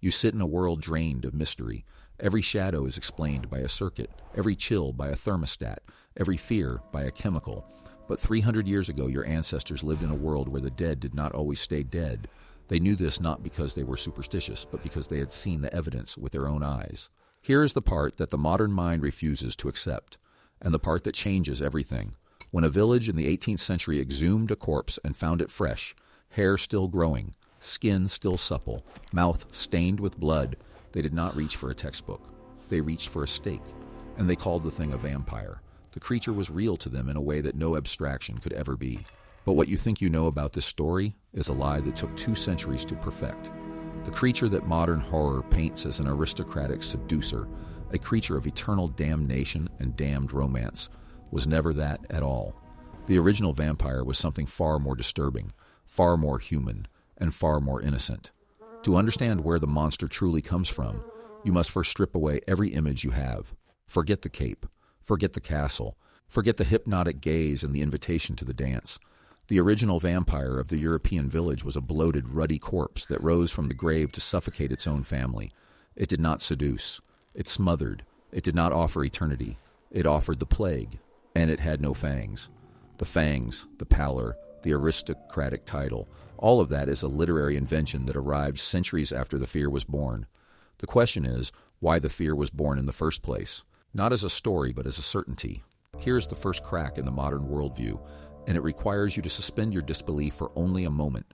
You sit in a world drained of mystery. Every shadow is explained by a circuit, every chill by a thermostat, every fear by a chemical. But 300 years ago, your ancestors lived in a world where the dead did not always stay dead. They knew this not because they were superstitious, but because they had seen the evidence with their own eyes. Here is the part that the modern mind refuses to accept, and the part that changes everything. When a village in the 18th century exhumed a corpse and found it fresh, hair still growing, skin still supple, mouth stained with blood, they did not reach for a textbook. They reached for a stake, and they called the thing a vampire. The creature was real to them in a way that no abstraction could ever be. But what you think you know about this story is a lie that took 2 centuries to perfect. The creature that modern horror paints as an aristocratic seducer, a creature of eternal damnation and damned romance, was never that at all. The original vampire was something far more disturbing, far more human, and far more innocent. To understand where the monster truly comes from, you must first strip away every image you have. Forget the cape. Forget the castle. Forget the hypnotic gaze and the invitation to the dance. The original vampire of the European village was a bloated, ruddy corpse that rose from the grave to suffocate its own family. It did not seduce. It smothered. It did not offer eternity. It offered the plague, and it had no fangs. The fangs, the pallor, the aristocratic title, all of that is a literary invention that arrived centuries after the fear was born. The question is, why the fear was born in the first place. Not as a story, but as a certainty. Here's the first crack in the modern worldview, and it requires you to suspend your disbelief for only a moment.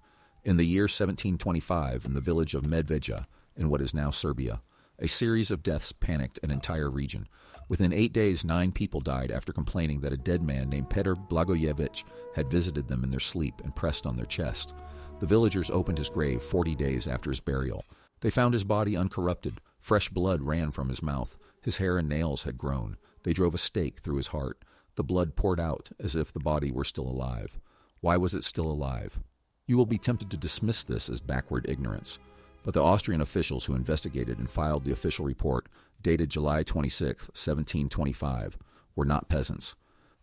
In the year 1725, in the village of Medveja, in what is now Serbia, a series of deaths panicked an entire region. Within 8 days, 9 people died after complaining that a dead man named Petar Blagojevich had visited them in their sleep and pressed on their chest. The villagers opened his grave 40 days after his burial. They found his body uncorrupted. Fresh blood ran from his mouth. His hair and nails had grown. They drove a stake through his heart. The blood poured out as if the body were still alive. Why was it still alive? You will be tempted to dismiss this as backward ignorance. But the Austrian officials who investigated and filed the official report, dated July 26, 1725, were not peasants.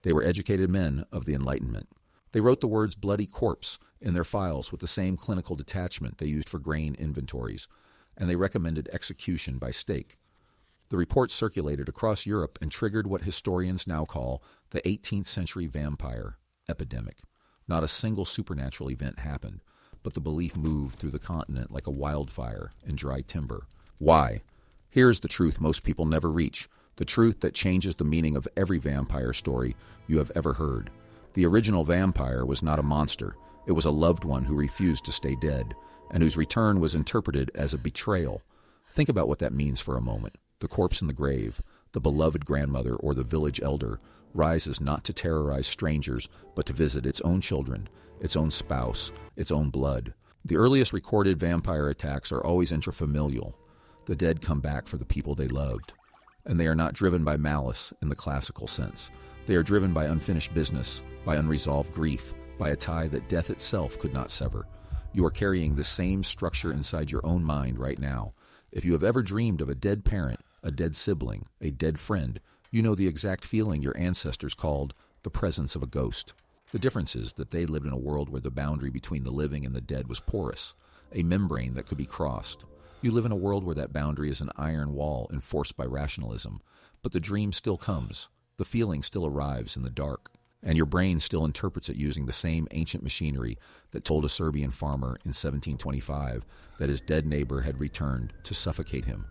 They were educated men of the Enlightenment. They wrote the words bloody corpse in their files with the same clinical detachment they used for grain inventories, and they recommended execution by stake. The report circulated across Europe and triggered what historians now call the 18th century vampire epidemic. Not a single supernatural event happened, but the belief moved through the continent like a wildfire in dry timber. Why? Here's the truth most people never reach, the truth that changes the meaning of every vampire story you have ever heard. The original vampire was not a monster. It was a loved one who refused to stay dead, and whose return was interpreted as a betrayal. Think about what that means for a moment. The corpse in the grave, the beloved grandmother or the village elder, rises not to terrorize strangers, but to visit its own children, its own spouse, its own blood. The earliest recorded vampire attacks are always intrafamilial. The dead come back for the people they loved. And they are not driven by malice in the classical sense. They are driven by unfinished business, by unresolved grief, by a tie that death itself could not sever. You are carrying the same structure inside your own mind right now. If you have ever dreamed of a dead parent, a dead sibling, a dead friend, you know the exact feeling your ancestors called the presence of a ghost. The difference is that they lived in a world where the boundary between the living and the dead was porous, a membrane that could be crossed. You live in a world where that boundary is an iron wall enforced by rationalism, but the dream still comes, the feeling still arrives in the dark, and your brain still interprets it using the same ancient machinery that told a Serbian farmer in 1725 that his dead neighbor had returned to suffocate him.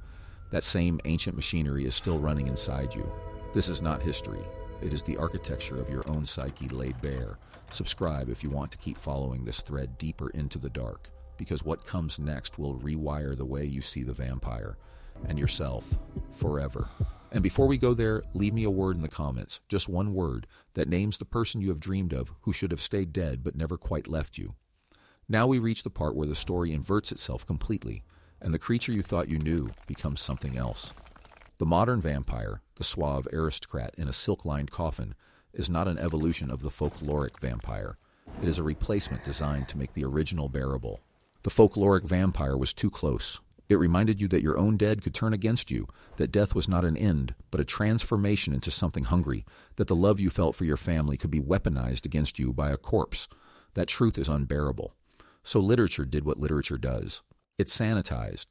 That same ancient machinery is still running inside you. This is not history. It is the architecture of your own psyche laid bare. Subscribe if you want to keep following this thread deeper into the dark, because what comes next will rewire the way you see the vampire and yourself forever. And before we go there, leave me a word in the comments, just one word, that names the person you have dreamed of who should have stayed dead but never quite left you. Now we reach the part where the story inverts itself completely, and the creature you thought you knew becomes something else. The modern vampire, the suave aristocrat in a silk-lined coffin, is not an evolution of the folkloric vampire. It is a replacement designed to make the original bearable. The folkloric vampire was too close. It reminded you that your own dead could turn against you, that death was not an end, but a transformation into something hungry, that the love you felt for your family could be weaponized against you by a corpse. That truth is unbearable. So literature did what literature does. It sanitized.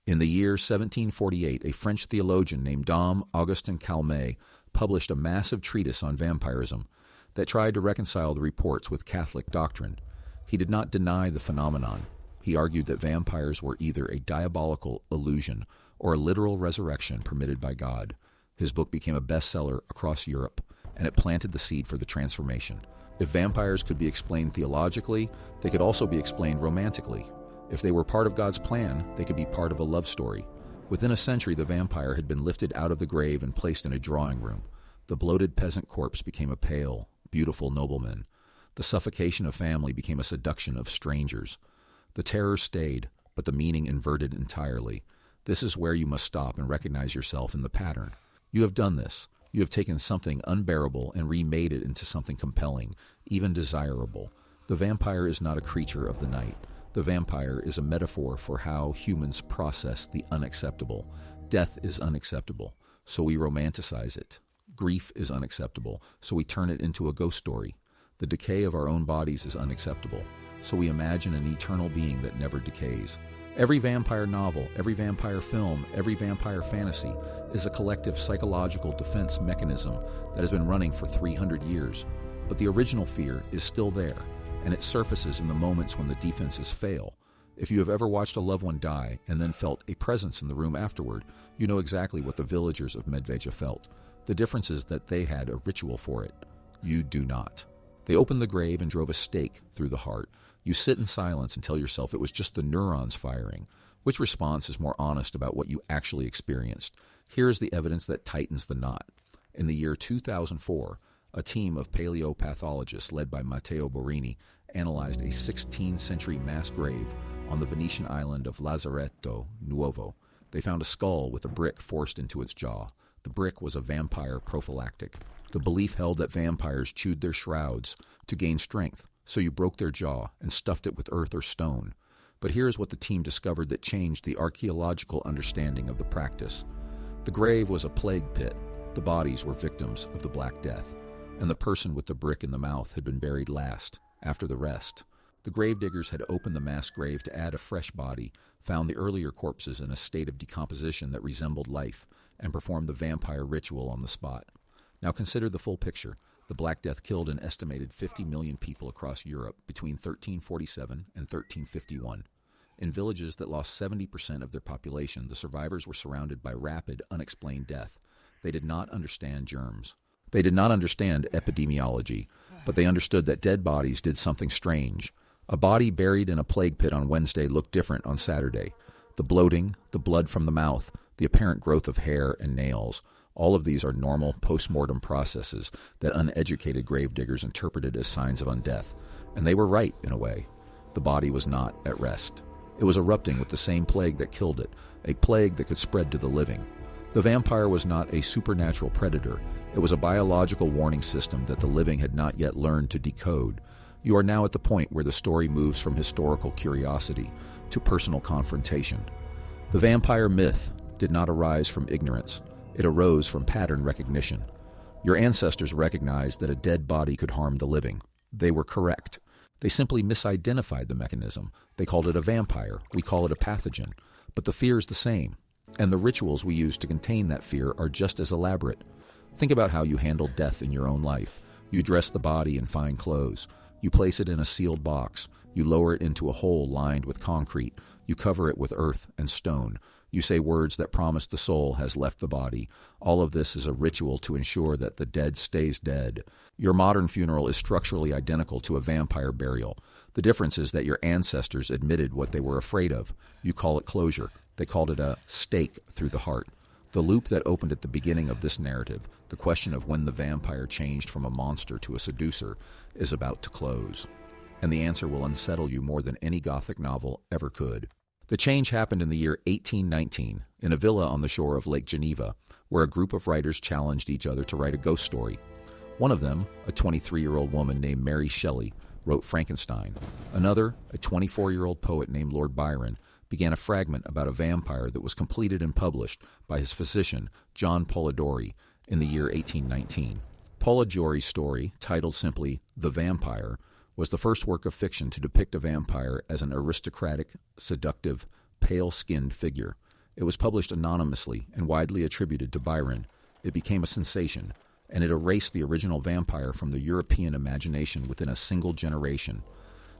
In the year 1748, a French theologian named Dom Augustin Calmet published a massive treatise on vampirism that tried to reconcile the reports with Catholic doctrine. He did not deny the phenomenon. He argued that vampires were either a diabolical illusion or a literal resurrection permitted by God. His book became a bestseller across Europe, and it planted the seed for the transformation. If vampires could be explained theologically, they could also be explained romantically. If they were part of God's plan, they could be part of a love story. Within a century, the vampire had been lifted out of the grave and placed in a drawing room. The bloated peasant corpse became a pale, beautiful nobleman. The suffocation of family became a seduction of strangers. The terror stayed, but the meaning inverted entirely. This is where you must stop and recognize yourself in the pattern. You have done this. You have taken something unbearable and remade it into something compelling, even desirable. The vampire is not a creature of the night. The vampire is a metaphor for how humans process the unacceptable. Death is unacceptable, so we romanticize it. Grief is unacceptable, so we turn it into a ghost story. The decay of our own bodies is unacceptable, so we imagine an eternal being that never decays. Every vampire novel, every vampire film, every vampire fantasy is a collective psychological defense mechanism that has been running for 300 years. But the original fear is still there, and it surfaces in the moments when the defenses fail. If you have ever watched a loved one die and then felt a presence in the room afterward, you know exactly what the villagers of Medveja felt. The difference is that they had a ritual for it. You do not. They opened the grave and drove a stake through the heart. You sit in silence and tell yourself it was just the neurons firing. Which response is more honest about what you actually experienced? Here is the evidence that tightens the knot. In the year 2004, a team of paleopathologists led by Matteo Borini analyzed a 16th century mass grave on the Venetian island of Lazaretto Nuovo. They found a skull with a brick forced into its jaw. The brick was a vampire prophylactic. The belief held that vampires chewed their shrouds to gain strength, so you broke their jaw and stuffed it with earth or stone. But here's what the team discovered that changed the archaeological understanding of the practice. The grave was a plague pit. The bodies were victims of the Black Death, and the person with the brick in the mouth had been buried last, after the rest. The gravediggers had opened the mass grave to add a fresh body, found the earlier corpses in a state of decomposition that resembled life, and performed the vampire ritual on the spot. Now consider the full picture. The Black Death killed an estimated 50 million people across Europe between 1347 and 1351. In villages that lost 70% of their population, the survivors were surrounded by rapid, unexplained death. They did not understand germs. They did not understand epidemiology, but they understood that dead bodies did something strange. A body buried in a plague pit on Wednesday looked different on Saturday. The bloating, the blood from the mouth, the apparent growth of hair and nails, all of these are normal post-mortem processes that uneducated gravediggers interpreted as signs of undeath. And they were right, in a way. The body was not at rest. It was erupting with the same plague that killed it, a plague that could spread to the living. The vampire was not a supernatural predator. It was a biological warning system that the living had not yet learned to decode. You are now at the point where the story moves from historical curiosity to personal confrontation. The vampire myth did not arise from ignorance. It arose from pattern recognition. Your ancestors recognized that a dead body could harm the living. They were correct. They simply misidentified the mechanism. They called it a vampire. We call it a pathogen. But the fear is the same. And the rituals we use to contain that fear are just as elaborate. Think about how you handle death in your own life. You dress the body in fine clothes. You place it in a sealed box. You lower it into a hole lined with concrete. You cover it with earth and stone. You say words that promise the soul has left the body. All of this is a ritual to ensure that the dead stays dead. Your modern funeral is structurally identical to a vampire burial. The difference is that your ancestors admitted what they were afraid of. You call it closure. They called it a stake through the heart. The loop that opened at the beginning of this narrative, the question of when the vampire changed from a monster to a seducer, is about to close. And the answer will unsettle you more than any Gothic novel ever could. The change happened in the year 1819 in a villa on the shore of Lake Geneva, where a group of writers challenged each other to write a ghost story. One of them, a 23-year-old woman named Mary Shelley, wrote Frankenstein. Another, a 24-year-old poet named Lord Byron, began a fragment about a vampire that was completed and published by his physician, John Polidori, in the year 1819. Polidori's story, titled simply The Vampire, was the first work of fiction to depict a vampire as an aristocratic, seductive, pale-skinned figure. It was published anonymously and widely attributed to Byron. It became a sensation, and it erased the original vampire from the European imagination within a single generation.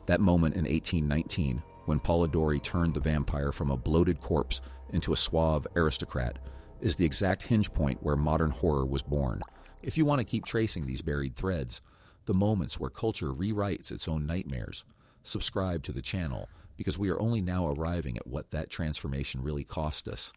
That moment in 1819, when Polidori turned the vampire from a bloated corpse into a suave aristocrat, is the exact hinge point where modern horror was born. If you want to keep tracing these buried threads, the moments where culture rewrites its own nightmares, subscribe to the channel, because we are only now arriving at what that transformation really cost us.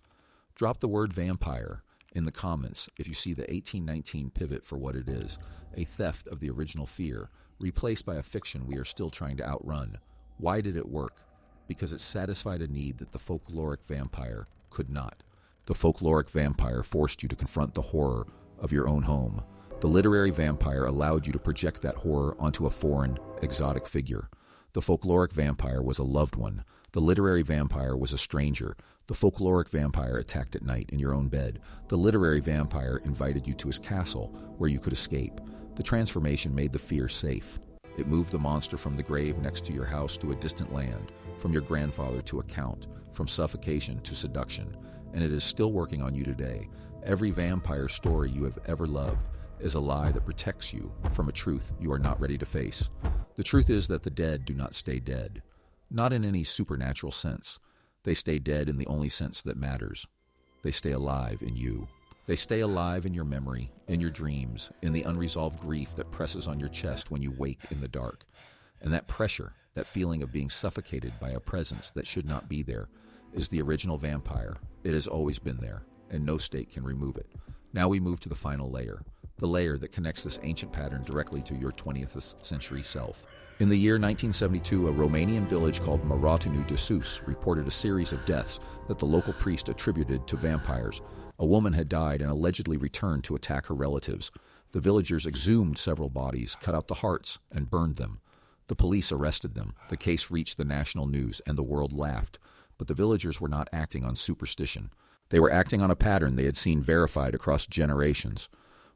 Drop the word vampire in the comments if you see the 1819 pivot for what it is, a theft of the original fear, replaced by a fiction we are still trying to outrun. Why did it work? Because it satisfied a need that the folkloric vampire could not. The folkloric vampire forced you to confront the horror of your own home. The literary vampire allowed you to project that horror onto a foreign, exotic figure. The folkloric vampire was a loved one. The literary vampire was a stranger. The folkloric vampire attacked at night in your own bed. The literary vampire invited you to his castle, where you could escape. The transformation made the fear safe. It moved the monster from the grave next to your house to a distant land, from your grandfather to a count, from suffocation to seduction, and it is still working on you today. Every vampire story you have ever loved is a lie that protects you from a truth you are not ready to face. The truth is that the dead do not stay dead, not in any supernatural sense. They stay dead in the only sense that matters. They stay alive in you. They stay alive in your memory, in your dreams, in the unresolved grief that presses on your chest when you wake in the dark. And that pressure, that feeling of being suffocated by a presence that should not be there, is the original vampire. It has always been there, and no state can remove it. Now we move to the final layer, the layer that connects this ancient pattern directly to your 20th century self. In the year 1972, a Romanian village called Muratinu de Sus reported a series of deaths that the local priest attributed to vampires. A woman had died and allegedly returned to attack her relatives. The villagers exhumed several bodies, cut out the hearts, and burned them. The police arrested them. The case reached the national news, and the world laughed. But the villagers were not acting on superstition. They were acting on a pattern they had seen verified across generations.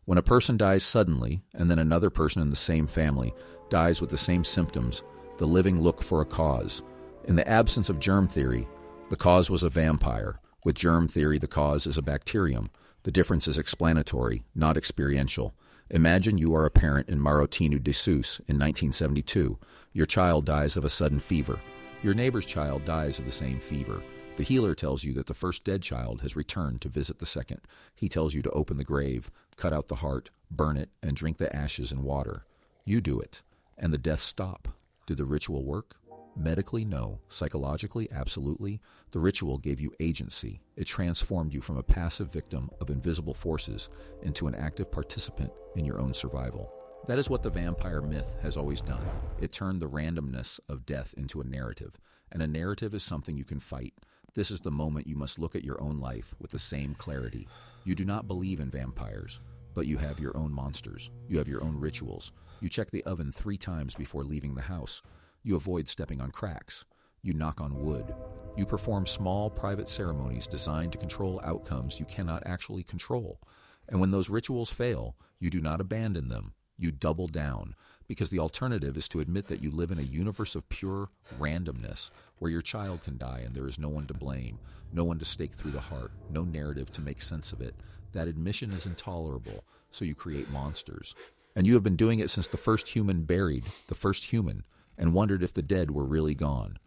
When a person dies suddenly, and then another person in the same family dies with the same symptoms, the living look for a cause. In the absence of germ theory, the cause was a vampire. With germ theory, the cause is a bacterium. The difference is explanatory, not experiential. Imagine you are a parent in Muratinu de Sus in 1972. Your child dies of a sudden fever. Your neighbor's child dies of the same fever. The healer tells you that the first dead child has returned to visit the second. He tells you to open the grave, cut out the heart, burn it, and drink the ashes in water. You do it, and the deaths stop. Did the ritual work? Medically, no. Psychologically, absolutely. The ritual gave you agency. It transformed you from a passive victim of invisible forces into an active participant in your own survival. That is what the vampire myth has always done. It turned the randomness of death into a narrative, and a narrative is something you can fight. This is the moment you must look at your own life with the same clarity. You do not believe in vampires, but you have your own monsters. You have your own rituals. You check the oven 3 times before leaving the house. You avoid stepping on cracks. You knock on wood. You perform small private ceremonies designed to control outcomes you cannot actually control. And when those rituals fail, you do not abandon them. You double down, because the alternative is to admit that you live in a universe of pure randomness where your child can die and there is no one to blame, no one to stake through the heart, no narrative to make sense of it. That admission is intolerable, so you create monsters. And you have been doing it since the first human buried the first human and wondered if the dead were really gone.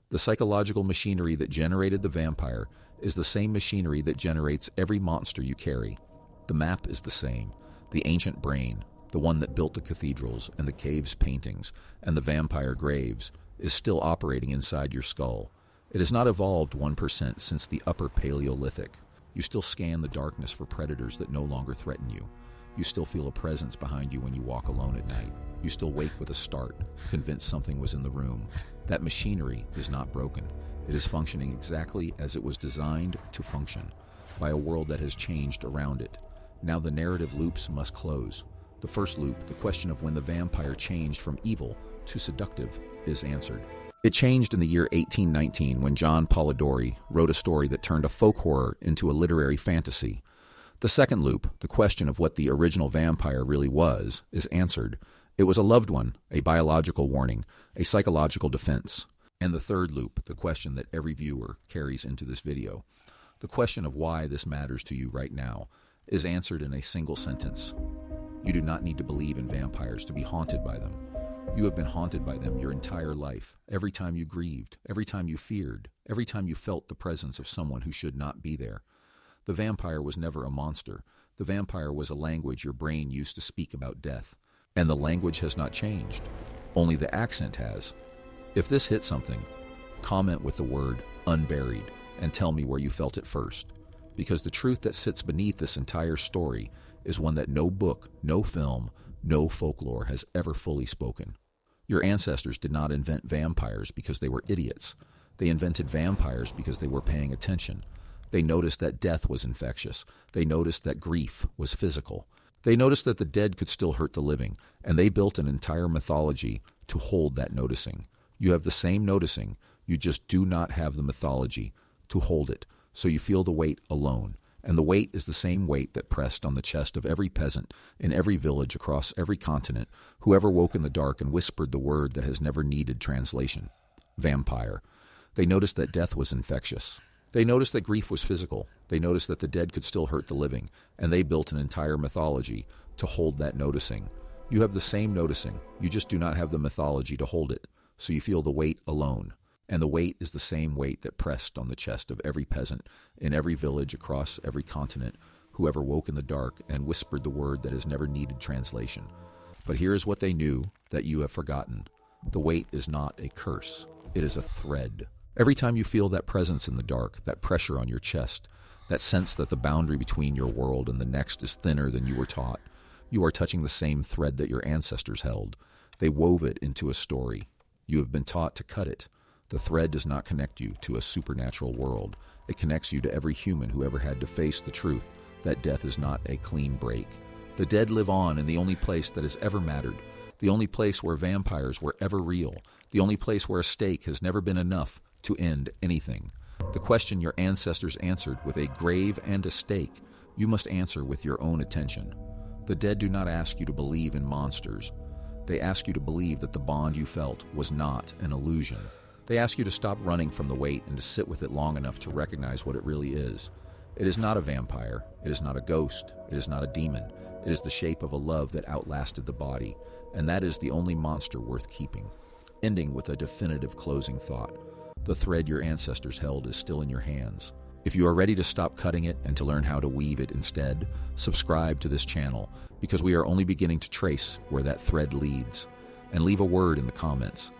The psychological machinery that generated the vampire is the same machinery that generates every monster you carry. The map is the same. The ancient brain, the one that built the cathedrals and the caves paintings and the vampire graves, is still operating inside your skull. It has not evolved 1% since the Upper Paleolithic. You still scan the darkness for predators that no longer threaten you. You still feel a presence behind you when you walk alone at night. You still wake with a start, convinced something was in the room. That machinery is not broken. It is functioning exactly as it was designed to function, by a world that has changed around it. Now the narrative loops must close. The first loop, the question of when the vampire changed from evil to seductive, is answered. It changed in the year 1819 when John Polidori wrote a story that turned a folk horror into a literary fantasy. The second loop, the question of what the original vampire really was, is answered. It was a loved one, a biological warning, a psychological defense. And the third loop, the question that every viewer carries into this video. The question of why this matters to you right now is answered in a single sentence. You do not need to believe in vampires to be haunted by them. You have been haunted by them your entire life, every time you grieved, every time you feared, every time you felt the presence of someone who should not be there. The vampire was never a monster. The vampire was a language your brain used to speak about death. And the language has not changed. Only the accent has. If this hit something, comment with the word unburied and tell me where you felt it first. Because the truth that sits beneath this entire story is one that no book, no film, no folklore has ever fully spoken. Your ancestors did not invent vampires because they were idiots. They invented vampires because they were paying attention. They noticed that death was infectious. They noticed that grief was physical. They noticed that the dead could still hurt the living, and they built an entire mythology to hold that noticing. You have the same noticing, you just do not have the mythology to hold it, so you feel the weight alone. And the weight is the same weight that pressed on the chest of every peasant in every village across every continent who ever woke in the dark and whispered the word that has never needed translation. Vampire. They noticed that death was infectious. They noticed that grief was physical. They noticed that the dead could still hurt the living, and they built an entire mythology to hold that noticing. You have the same noticing, you just do not have the mythology to hold it, so you feel the weight alone. And the weight is the same weight that pressed on the chest of every peasant in every village across every continent who ever woke in the dark and whispered the word that has never needed translation. But here is what they knew that you have forgotten. The weight is not a curse. It is a thread. Every time you feel that presence in the dark, that pressure on your chest, that sense that the boundary between your world and the next is thinner than you were taught, you are touching the same thread that your ancestors held. They wove it into a story. You have been taught to cut it. The thread does not connect you to a supernatural world. It connects you to every human who ever had to face the truth that death is not a clean break. The dead live on in the only place that has ever mattered, the only place where vampires were ever real, the only place where a stake has never been enough to end anything. The question your ancestors answered with a grave and a stake, you must answer with your own attention. The dead do not ask you to believe in monsters. They ask you to believe that the bond you felt was not an illusion. They ask you to stop running from the weight and to sit with it long enough to recognize what it really is. It is not a vampire. It is not a ghost. It is not a demon. It is the shape of a love that outlasted the body, and that is the only monster worth keeping. Ending with a definitive closing thought. The thread your ancestors held is still in your hands. If you are ready to stop cutting it and to learn how to weave it instead, subscribe to this channel, because we are only beginning to trace where that thread leads. And leave a word in the comments.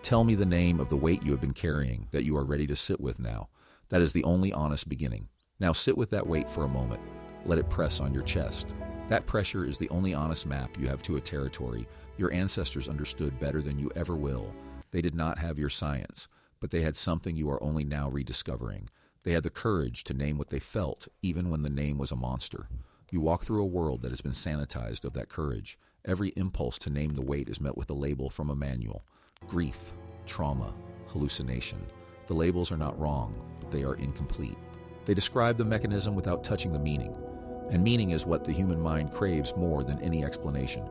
Tell me the name of the weight you have been carrying that you are ready to sit with now. That is the only honest beginning. Now sit with that weight for a moment. Let it press on your chest. That pressure is the only honest map you have to a territory your ancestors understood better than you ever will. They did not have your science, but they had something you are only now rediscovering. They had the courage to name what they felt, even when the name was a monster. You walk through a world that has been sanitized of that courage. Every impulse to name the weight is met with a label from a manual. Grief, trauma, hallucination. The labels are not wrong, but they are incomplete. They describe the mechanism without touching the meaning. And meaning is what the human mind craves more than any explanation.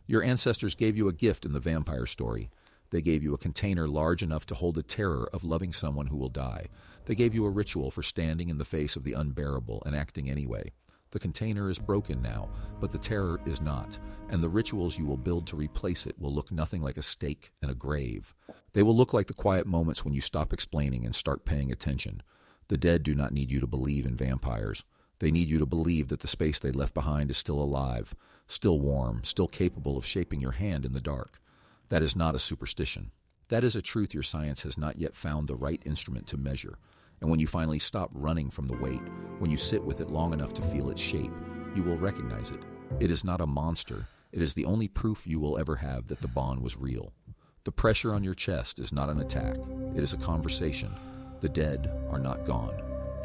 Your ancestors gave you a gift in the vampire story. They gave you a container large enough to hold the terror of loving someone who will die. They gave you a ritual for standing in the face of the unbearable and acting anyway. The container is broken now, but the terror is not, and the rituals you will build to replace it will look nothing like a stake and a grave. They will look like the quiet moments when you stop explaining and start paying attention. The dead do not need you to believe in vampires. They need you to believe that the space they left behind is still alive, still warm, still capable of shaping your hand in the dark. That is not a superstition. That is a truth your science has not yet found the right instrument to measure. And when you finally stop running from the weight, when you sit with it long enough to feel its shape, you will recognize it. It is not a monster. It is the only proof you will ever have that the bond was real. The pressure on your chest is not an attack. It is a conversation. The dead are not gone.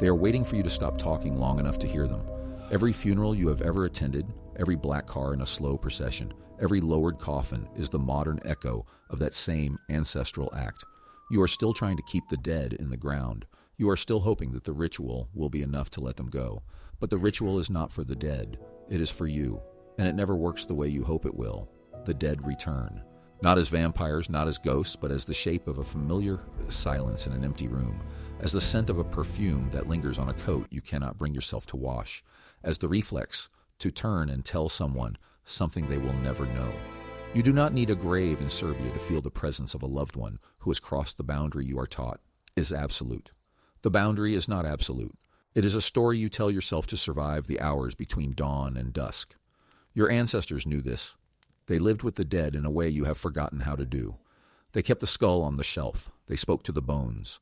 They are waiting for you to stop talking long enough to hear them. Every funeral you have ever attended, every black car in a slow procession, every lowered coffin is the modern echo of that same ancestral act. You are still trying to keep the dead in the ground. You are still hoping that the ritual will be enough to let them go. But the ritual is not for the dead. It is for you. And it never works the way you hope it will. The dead return. Not as vampires, not as ghosts, but as the shape of a familiar silence in an empty room, as the scent of a perfume that lingers on a coat you cannot bring yourself to wash, as the reflex to turn and tell someone something they will never know. You do not need a grave in Serbia to feel the presence of a loved one who has crossed the boundary you are taught is absolute. The boundary is not absolute. It is a story you tell yourself to survive the hours between dawn and dusk. Your ancestors knew this. They lived with the dead in a way you have forgotten how to do. They kept the skull on the shelf. They spoke to the bones.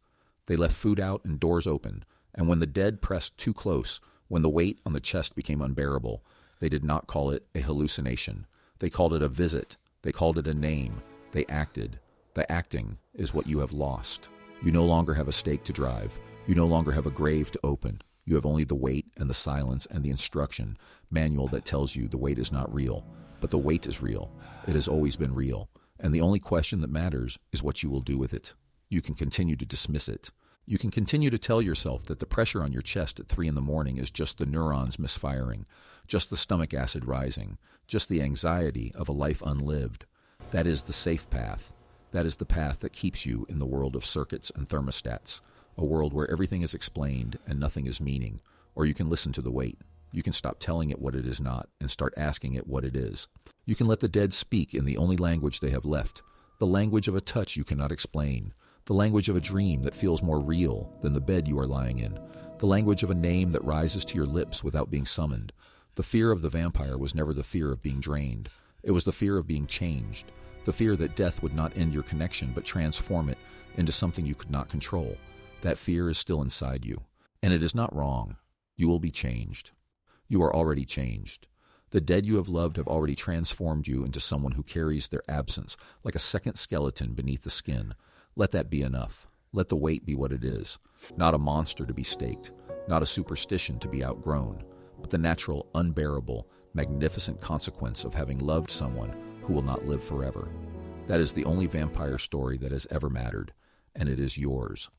They left food out and doors open, and when the dead pressed too close, when the weight on the chest became unbearable, they did not call it a hallucination. They called it a visit. They called it a name. They acted. The acting is what you have lost. You no longer have a stake to drive. You no longer have a grave to open. You have only the weight and the silence and the instruction manual that tells you the weight is not real. But the weight is real. It has always been real. And the only question that matters is what you will do with it. You can continue to dismiss it. You can continue to tell yourself that the pressure on your chest at 3 a.m. is just the neurons misfiring, just the stomach acid rising, just the anxiety of a life unlived. That is the safe path. That is the path that keeps you in the world of circuits and thermostats, a world where everything is explained and nothing is meaning. Or you can listen to the weight. You can stop telling it what it is not and start asking it what it is. You can let the dead speak in the only language they have left, the language of a touch you cannot explain, the language of a dream that feels more real than the bed you are lying in, the language of a name that rises to your lips without being summoned. The fear of the vampire was never the fear of being drained. It was the fear of being changed, the fear that death would not end your connection but transform it into something you could not control. That fear is still inside you, and it is not wrong. You will be changed. You are already changed. The dead you have loved have already transformed you into someone who carries their absence like a second skeleton beneath the skin. Let that be enough. Let the weight be what it is. Not a monster to be staked, not a superstition to be outgrown, but the natural, unbearable, magnificent consequence of having loved someone who will not live forever. That is the only vampire story that has ever mattered, and it is yours.